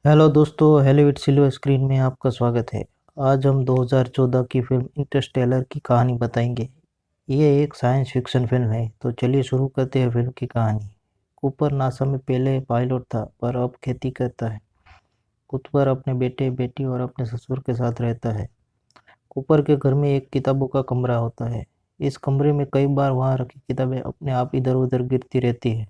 Hello दोस्तों, Hollywood silver screen में आपका स्वागत है। आज हम 2014 की फिल्म इंटरस्टेलर की कहानी बताएंगे। ये एक साइंस फिक्शन फिल्म है, तो चलिए शुरू करते हैं फिल्म की कहानी। कूपर नासा में पहले पायलट था, पर अब खेती करता है। कूपर अपने बेटे बेटी और अपने ससुर के साथ रहता है। कूपर के घर में एक किताबों का कमरा होता है। इस कमरे में कई बार वहाँ रखी किताबें अपने आप इधर उधर गिरती रहती है,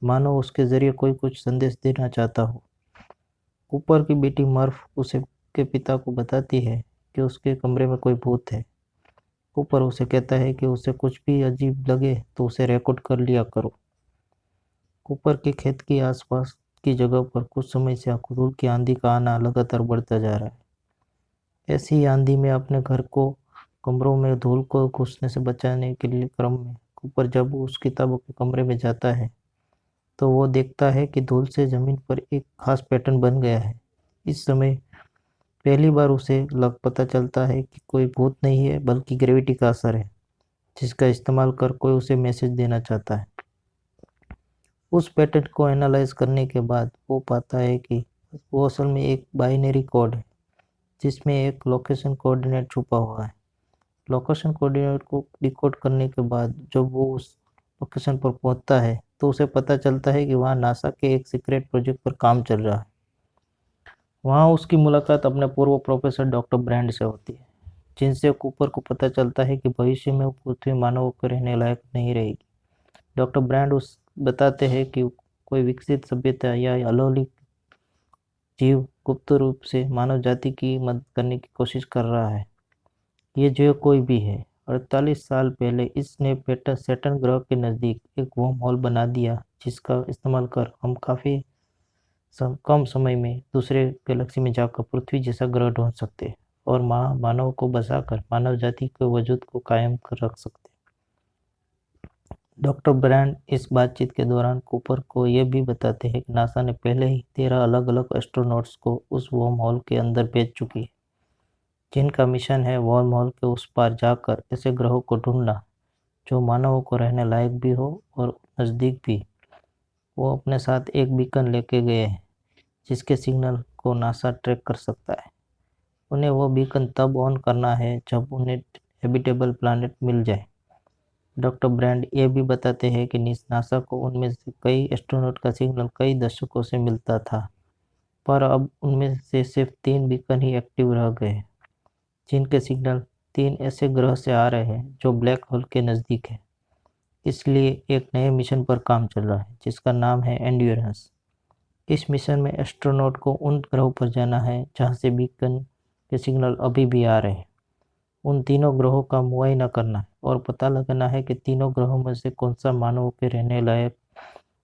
मानो उसके जरिए कोई कुछ संदेश देना चाहता हो। कूपर की बेटी मर्फ उसे के पिता को बताती है कि उसके कमरे में कोई भूत है। कूपर उसे कहता है कि उसे कुछ भी अजीब लगे तो उसे रिकॉर्ड कर लिया करो। कूपर के खेत के आसपास की जगह पर कुछ समय से धूल की आंधी का आना लगातार बढ़ता जा रहा है। ऐसी आंधी में अपने घर को कमरों में धूल को घुसने से बचाने के लिए क्रम में कूपर जब उस किताबों के कमरे में जाता है तो वो देखता है कि धूल से जमीन पर एक खास पैटर्न बन गया है। इस समय पहली बार उसे लग पता चलता है कि कोई भूत नहीं है, बल्कि ग्रेविटी का असर है, जिसका इस्तेमाल कर कोई उसे मैसेज देना चाहता है। उस पैटर्न को एनालाइज करने के बाद वो पाता है कि वो असल में एक बाइनरी कोड है, जिसमें एक लोकेशन कोऑर्डिनेट छुपा हुआ है। लोकेशन कोऑर्डिनेट को डिकोड करने के बाद जब वो उस लोकेशन पर पहुंचता है तो उसे पता चलता है कि वहाँ नासा के एक सीक्रेट प्रोजेक्ट पर काम चल रहा है। वहाँ उसकी मुलाकात अपने पूर्व प्रोफेसर डॉक्टर ब्रैंड से होती है, जिनसे कूपर को पता चलता है कि भविष्य में पृथ्वी मानवों के रहने लायक नहीं रहेगी। डॉक्टर ब्रैंड उस बताते हैं कि कोई विकसित सभ्यता या अलौकिक जीव गुप्त रूप से मानव जाति की मदद करने की कोशिश कर रहा है। ये जो कोई भी है, 48 साल पहले इसने पेटर सैटर्न ग्रह के नज़दीक एक वर्म होल बना दिया, जिसका इस्तेमाल कर हम काफ़ी कम समय में दूसरे गैलेक्सी में जाकर पृथ्वी जैसा ग्रह ढूंढ सकते हैं और मानव को बचाकर मानव जाति के वजूद को कायम कर रख सकते हैं। डॉक्टर ब्रैंड इस बातचीत के दौरान कूपर को यह भी बताते हैं कि नासा ने पहले ही 13 अलग अलग एस्ट्रोनॉट्स को उस वर्म होल के अंदर भेज चुकी है, जिनका मिशन है वर्म होल के उस पार जाकर ऐसे ग्रहों को ढूंढना जो मानवों को रहने लायक भी हो और नज़दीक भी। वो अपने साथ एक बीकन लेके गए हैं, जिसके सिग्नल को नासा ट्रैक कर सकता है। उन्हें वो बीकन तब ऑन करना है जब उन्हें हैबिटेबल प्लैनेट मिल जाए। डॉक्टर ब्रैंड ये भी बताते हैं कि नासा को उनमें से कई एस्ट्रोनॉट का सिग्नल कई दशकों से मिलता था, पर अब उनमें से सिर्फ 3 बीकन ही एक्टिव रह गए हैं, जिनके सिग्नल 3 ऐसे ग्रह से आ रहे हैं जो ब्लैक होल के नज़दीक है। इसलिए एक नए मिशन पर काम चल रहा है, जिसका नाम है एंड्योरेंस। इस मिशन में एस्ट्रोनॉट को उन ग्रहों पर जाना है जहां से बीकन के सिग्नल अभी भी आ रहे हैं। उन तीनों ग्रहों का मुआयना करना है और पता लगाना है कि तीनों ग्रहों में से कौन सा मानवों के रहने लायक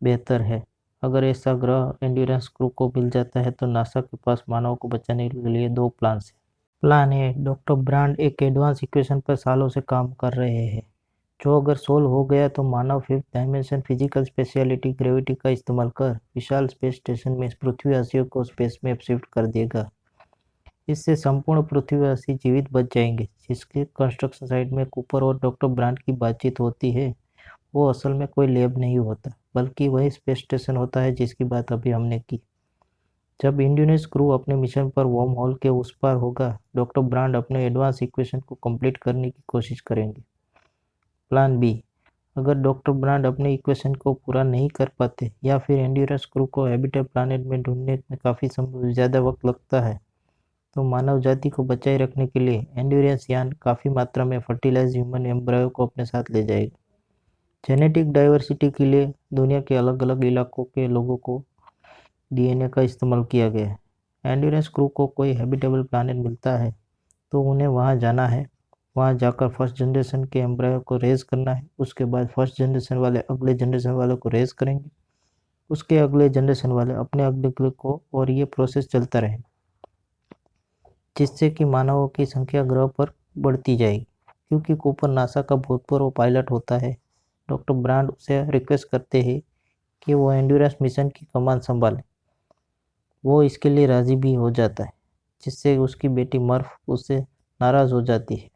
बेहतर है। अगर ऐसा ग्रह एंड्योरेंस क्रू को मिल जाता है तो नासा के पास मानवों को बचाने के लिए दो प्लान है। प्लान ए, डॉक्टर ब्रांड एक एडवांस इक्वेशन पर सालों से काम कर रहे हैं, जो अगर सोल्व हो गया तो मानव fifth dimension physical speciality gravity का इस्तेमाल कर विशाल स्पेस स्टेशन में पृथ्वीवासियों को स्पेस में शिफ्ट कर देगा। इससे संपूर्ण पृथ्वीवासी जीवित बच जाएंगे। जिसके कंस्ट्रक्शन साइट में कूपर और डॉक्टर ब्रांड की बातचीत होती है, वो असल में कोई लैब नहीं होता, बल्कि वही स्पेस स्टेशन होता है जिसकी बात अभी हमने की। जब इंडियन क्रू अपने मिशन पर वर्म होल के उस पार होगा, डॉक्टर ब्रांड अपने एडवांस इक्वेशन को कंप्लीट करने की कोशिश करेंगे। प्लान बी, अगर डॉक्टर ब्रांड अपने इक्वेशन को पूरा नहीं कर पाते या फिर एंड्योरेंस क्रू को हैबिटेट प्लानेट में ढूंढने में काफ़ी ज़्यादा वक्त लगता है, तो मानव जाति को बचाए रखने के लिए एंड्योरेंस यान काफ़ी मात्रा में फर्टिलाइज ह्यूमन एम्ब्रायो को अपने साथ ले जाएगा। जेनेटिक डाइवर्सिटी के लिए दुनिया के अलग अलग इलाकों के लोगों को डीएनए का इस्तेमाल किया गया है। एंड्योरेंस क्रू को कोई हैबिटेबल प्लानेट मिलता है तो उन्हें वहां जाना है। वहां जाकर फर्स्ट जनरेशन के एम्ब्रायो को रेज करना है। उसके बाद फर्स्ट जनरेशन वाले अगले जनरेशन वालों को रेज करेंगे, उसके अगले जनरेशन वाले अपने अगले को, और ये प्रोसेस चलता रहेगा, जिससे कि मानवों की संख्या ग्रह पर बढ़ती जाएगी। क्योंकि कूपर नासा का भूतपूर्व पायलट होता है, डॉक्टर ब्रांड उसे रिक्वेस्ट करते हैं कि वो एंड्योरेंस मिशन की कमान संभाले। वो इसके लिए राजी भी हो जाता है, जिससे उसकी बेटी मर्फ उससे नाराज हो जाती है।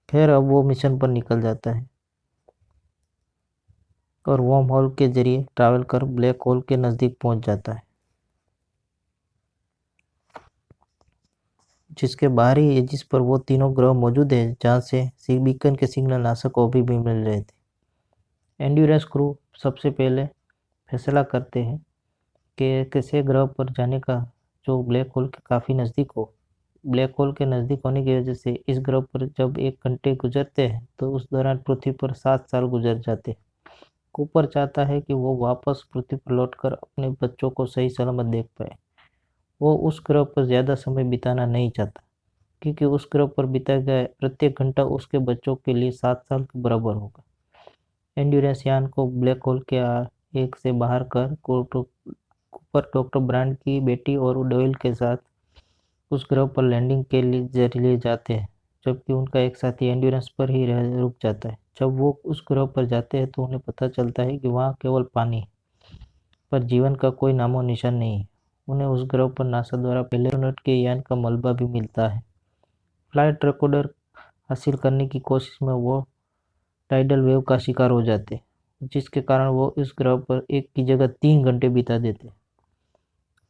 खैर, अब वो मिशन पर निकल जाता है और वर्म होल के जरिए ट्रैवल कर ब्लैक होल के नज़दीक पहुंच जाता है। जिसके बाहरी एजिस पर वो तीनों ग्रह मौजूद है जहाँ से बीकन के सिग्नल नासा को अभी भी मिल रहे थे। एंड्योरेंस क्रू सबसे पहले फैसला करते हैं कि किसी ग्रह पर जाने का जो ब्लैक होल के काफ़ी नज़दीक हो। ब्लैक होल के नज़दीक होने की वजह से इस ग्रह पर जब 1 घंटे गुजरते हैं तो उस दौरान पृथ्वी पर 7 साल गुजर जाते हैं। कूपर चाहता है कि वो वापस पृथ्वी पर लौटकर अपने बच्चों को सही सलामत देख पाए। वो उस ग्रह पर ज़्यादा समय बिताना नहीं चाहता क्योंकि उस ग्रह पर बिताया गया प्रत्येक घंटा उसके बच्चों के लिए 7 साल के बराबर होगा। एंड्योरेंस यान को ब्लैक होल के एक से बाहर कर कूपर डॉक्टर ब्रांड की बेटी और डोयल के साथ उस ग्रह पर लैंडिंग के लिए जाते हैं, जबकि उनका एक साथी एंड्योरेंस पर ही रुक जाता है। जब वो उस ग्रह पर जाते हैं तो उन्हें पता चलता है कि वहाँ केवल पानी पर जीवन का कोई नामो निशान नहीं है। उन्हें उस ग्रह पर नासा द्वारा पहले एस्ट्रोनॉट के यान का मलबा भी मिलता है। फ्लाइट रिकॉर्डर हासिल करने की कोशिश में वो टाइडल वेव का शिकार हो जाते हैं, जिसके कारण वो उस ग्रह पर एक की जगह 3 घंटे बिता देते हैं।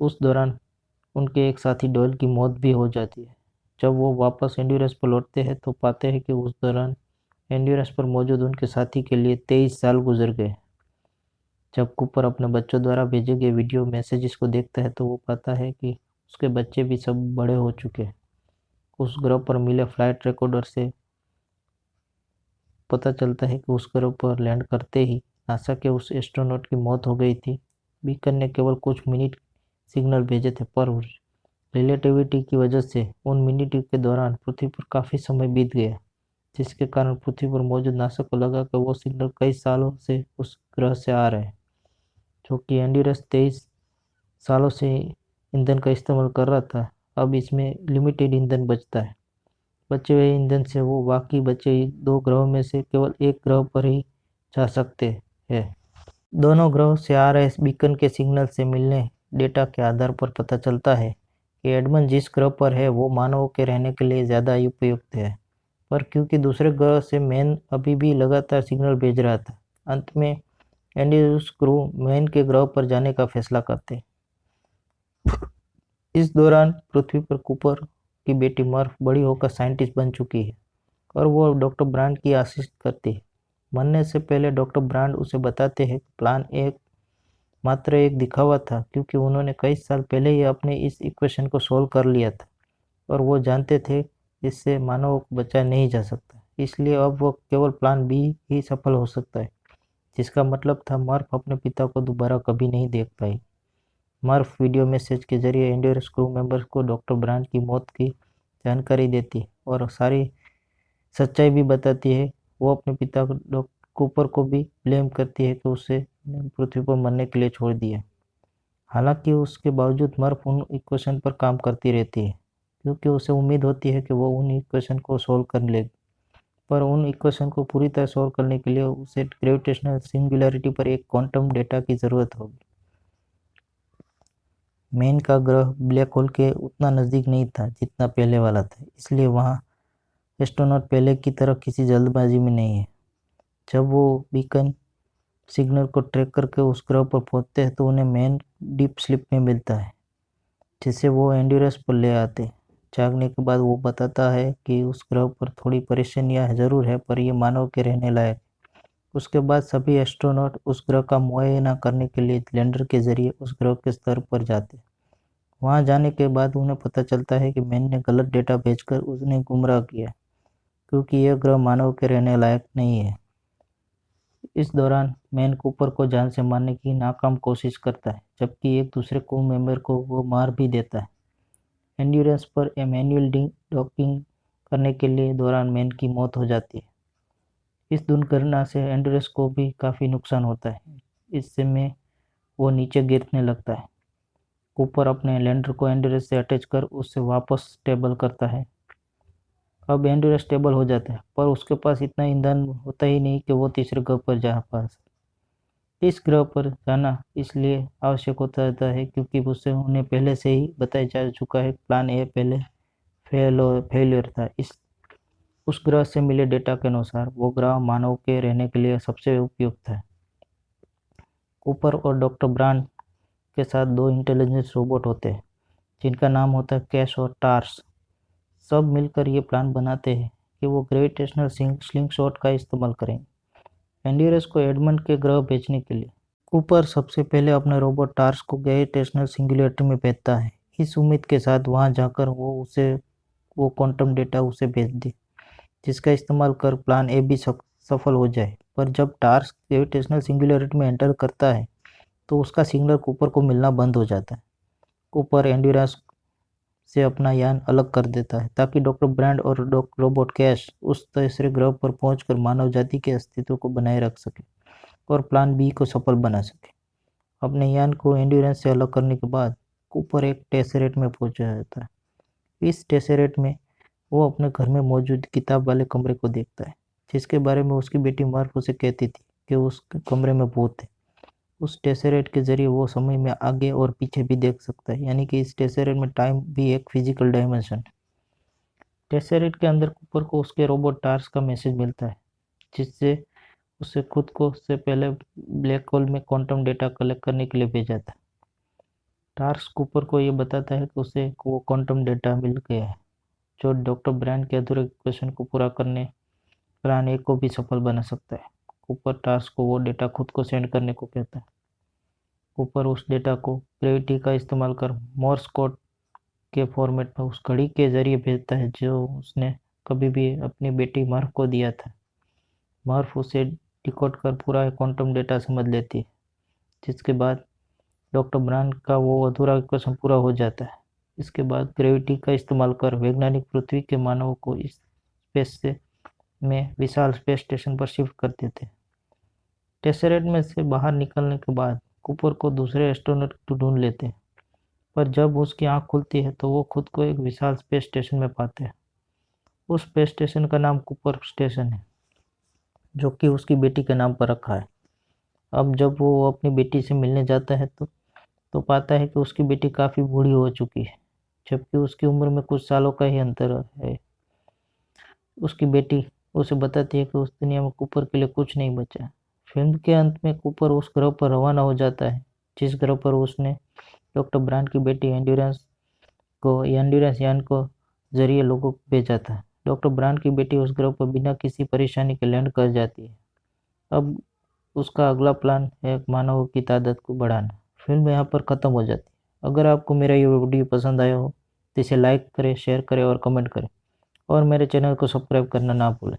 उस दौरान उनके एक साथी डोयल की मौत भी हो जाती है। जब वो वापस एंड्योरेंस पर लौटते हैं तो पाते हैं कि उस दौरान एंड्योरेंस पर मौजूद उनके साथी के लिए 23 साल गुजर गए। जब कूपर अपने बच्चों द्वारा भेजे गए वीडियो मैसेजेस को देखता है तो वो पाता है कि उसके बच्चे भी सब बड़े हो चुके हैं। उस ग्रह पर मिले फ्लाइट रिकॉर्डर से पता चलता है कि उस ग्रह पर लैंड करते ही नासा के उस एस्ट्रोनॉट की मौत हो गई थी। बीकन ने केवल कुछ मिनट सिग्नल भेजे थे, पर रिलेटिविटी की वजह से उन मिनट के दौरान पृथ्वी पर काफ़ी समय बीत गया, जिसके कारण पृथ्वी पर मौजूद नासा को लगा कि वो सिग्नल कई सालों से उस ग्रह से आ रहे हैं। जो कि एंड्योरेंस 23 सालों से ईंधन का इस्तेमाल कर रहा था, अब इसमें लिमिटेड ईंधन बचता है। बचे हुए ईंधन से वो बाकी बचे 2 ग्रहों में से केवल एक ग्रह पर ही जा सकते हैं। दोनों ग्रहों से आ रहे बीकन के सिग्नल से मिलने डेटा के आधार पर पता चलता है कि एडमंड जिस ग्रह पर है वो मानवों के रहने के लिए ज़्यादा उपयुक्त है, पर क्योंकि दूसरे ग्रह से मैन अभी भी लगातार सिग्नल भेज रहा था, अंत में एंड्यूस क्रू मैन के ग्रह पर जाने का फैसला करते। इस दौरान पृथ्वी पर कूपर की बेटी मर्फ बड़ी होकर साइंटिस्ट बन चुकी है और वो डॉक्टर ब्रांड की आशीष करती है। मरने से पहले डॉक्टर ब्रांड उसे बताते हैं कि प्लान मात्र एक दिखावा था, क्योंकि उन्होंने कई साल पहले ही अपने इस इक्वेशन को सोल्व कर लिया था और वो जानते थे इससे मानव को बचाया नहीं जा सकता। इसलिए अब वो केवल प्लान बी ही सफल हो सकता है, जिसका मतलब था मर्फ अपने पिता को दोबारा कभी नहीं देख पाई। मर्फ वीडियो मैसेज के जरिए एंड्योरेंस क्रू मेंबर्स को डॉक्टर ब्रांड की मौत की जानकारी देती और सारी सच्चाई भी बताती है। वो अपने पिता कूपर को भी ब्लेम करती है कि उसे पृथ्वी पर मरने के लिए छोड़ दिया। हालांकि उसके बावजूद मर्फ उन इक्वेशन पर काम करती रहती है, क्योंकि उसे उम्मीद होती है कि वो उन इक्वेशन को सोल्व कर लेगी, पर उन इक्वेशन को पूरी तरह सोल्व करने के लिए उसे ग्रेविटेशनल सिंगुलैरिटी पर एक क्वांटम डेटा की ज़रूरत होगी। मेन का ग्रह ब्लैक होल के उतना नज़दीक नहीं था जितना पहले वाला था, इसलिए वहाँ एस्ट्रोनॉट पहले की तरह किसी जल्दबाजी में नहीं है। जब वो बीकन सिग्नल को ट्रैक करके उस ग्रह पर पहुंचते हैं तो उन्हें मेन डीप स्लीप में मिलता है, जिसे वो एंड्योरेंस पर ले आते। जागने के बाद वो बताता है कि उस ग्रह पर थोड़ी परेशानियां ज़रूर है, पर ये मानव के रहने लायक। उसके बाद सभी एस्ट्रोनॉट उस ग्रह का मुआयना करने के लिए लैंडर के जरिए उस ग्रह के स्तर पर जाते। वहां जाने के बाद उन्हें पता चलता है कि मैन ने गलत डेटा भेजकर उन्हें गुमराह किया, क्योंकि यह ग्रह मानव के रहने लायक नहीं है। इस दौरान मैन कूपर को जान से मारने की नाकाम कोशिश करता है, जबकि एक दूसरे क्रू मेंबर को वो मार भी देता है। एंड्योरेंस पर मैनुअल डॉकिंग करने के लिए दौरान मैन की मौत हो जाती है। इस दुर्घटना से एंड्योरेंस को भी काफ़ी नुकसान होता है। इससे में वो नीचे गिरने लगता है। कूपर अपने लैंडर को एंड्योरेंस से अटैच कर उससे वापस स्टेबल करता है। अब एंड्योरेंस स्टेबल हो जाता है, पर उसके पास इतना ईंधन होता ही नहीं कि वो तीसरे ग्रह पर जा पा सके। इस ग्रह पर जाना इसलिए आवश्यक होता है क्योंकि उससे उन्हें पहले से ही बताया जा चुका है प्लान ए पहले फेलियर था। उस ग्रह से मिले डेटा के अनुसार वो ग्रह मानव के रहने के लिए सबसे उपयुक्त है। कूपर और डॉक्टर ब्रांड के साथ 2 इंटेलिजेंस रोबोट होते हैं, जिनका नाम होता है कैश और टार्स। सब मिलकर ये प्लान बनाते हैं कि वो ग्रेविटेशनल स्लिंगशॉट का इस्तेमाल करेंगे एंड्यूरस को एडमंड के ग्रह भेजने के लिए। कूपर सबसे पहले अपने रोबोट टार्स को ग्रेविटेशनल सिंगुलैरिटी में भेजता है, इस उम्मीद के साथ वहां जाकर वो क्वांटम डेटा उसे भेज दे, जिसका इस्तेमाल कर प्लान ए भी सफल हो जाए। पर जब टार्स ग्रेविटेशनल सिंगुलैरिटी में एंटर करता है तो उसका सिग्नल कूपर को मिलना बंद हो जाता है। कूपर एंड्यूरस से अपना यान अलग कर देता है ताकि डॉक्टर ब्रांड और रोबोट कैश उस तीसरे ग्रह पर पहुंचकर मानव जाति के अस्तित्व को बनाए रख सके और प्लान बी को सफल बना सके। अपने यान को एंड्योरेंस से अलग करने के बाद कूपर एक टेसरेट में पहुंचा जाता है। इस टेसरेट में वो अपने घर में मौजूद किताब वाले कमरे को देखता है, जिसके बारे में उसकी बेटी मार्फ उसे कहती थी कि उस कमरे में भूत है। उस टेसरेट के जरिए वो समय में आगे और पीछे भी देख सकता है, यानी कि इस टेसरेट में टाइम भी एक फिजिकल डायमेंशन है। टेसरेट के अंदर कूपर को उसके रोबोट टार्स का मैसेज मिलता है, जिससे उसे खुद को से पहले ब्लैक होल में क्वांटम डेटा कलेक्ट करने के लिए भेजा था। टार्स कूपर को ये बताता है कि उसे वो क्वांटम डेटा मिल गया है जो डॉक्टर ब्रांड के अधूरे क्वेश्चन को पूरा करने प्लान ए को भी सफल बना सकता है। कूपर टार्स को वो डेटा खुद को सेंड करने को कहता है। कूपर उस डेटा को ग्रेविटी का इस्तेमाल कर मोर्स कोड के फॉर्मेट में उस घड़ी के जरिए भेजता है जो उसने कभी भी अपनी बेटी मर्फ को दिया था। मर्फ उसे डिकोड कर पूरा क्वांटम डेटा समझ लेती है, जिसके बाद डॉक्टर ब्रांड का वो अधूरा इक्वेशन पूरा हो जाता है। इसके बाद ग्रेविटी का इस्तेमाल कर वैज्ञानिक पृथ्वी के मानवों को इस स्पेस में विशाल स्पेस स्टेशन पर शिफ्ट कर देते हैं। टेसरेट में से बाहर निकलने के बाद कूपर को दूसरे एस्ट्रोनॉट ढूंढ लेते हैं, पर जब उसकी आंख खुलती है तो वो खुद को एक विशाल स्पेस स्टेशन में पाते हैं। उस स्पेस स्टेशन का नाम कूपर स्टेशन है, जो कि उसकी बेटी के नाम पर रखा है। अब जब वो अपनी बेटी से मिलने जाता है तो पाता है कि उसकी बेटी काफ़ी बूढ़ी हो चुकी है, जबकि उसकी उम्र में कुछ सालों का ही अंतर है। उसकी बेटी उसे बताती है कि उस दुनिया में कूपर के लिए कुछ नहीं बचा। फिल्म के अंत में कूपर उस ग्रह पर रवाना हो जाता है जिस ग्रह पर उसने डॉक्टर ब्रांड की बेटी एंड्योरेंस यान को जरिए लोगों को भेजा था। डॉक्टर ब्रांड की बेटी उस ग्रह पर बिना किसी परेशानी के लैंड कर जाती है। अब उसका अगला प्लान है मानवों की तादाद को बढ़ाना। फिल्म यहाँ पर ख़त्म हो जाती है। अगर आपको मेरा ये वीडियो पसंद आया हो तो इसे लाइक करें, शेयर करें और कमेंट करें, और मेरे चैनल को सब्सक्राइब करना ना भूलें।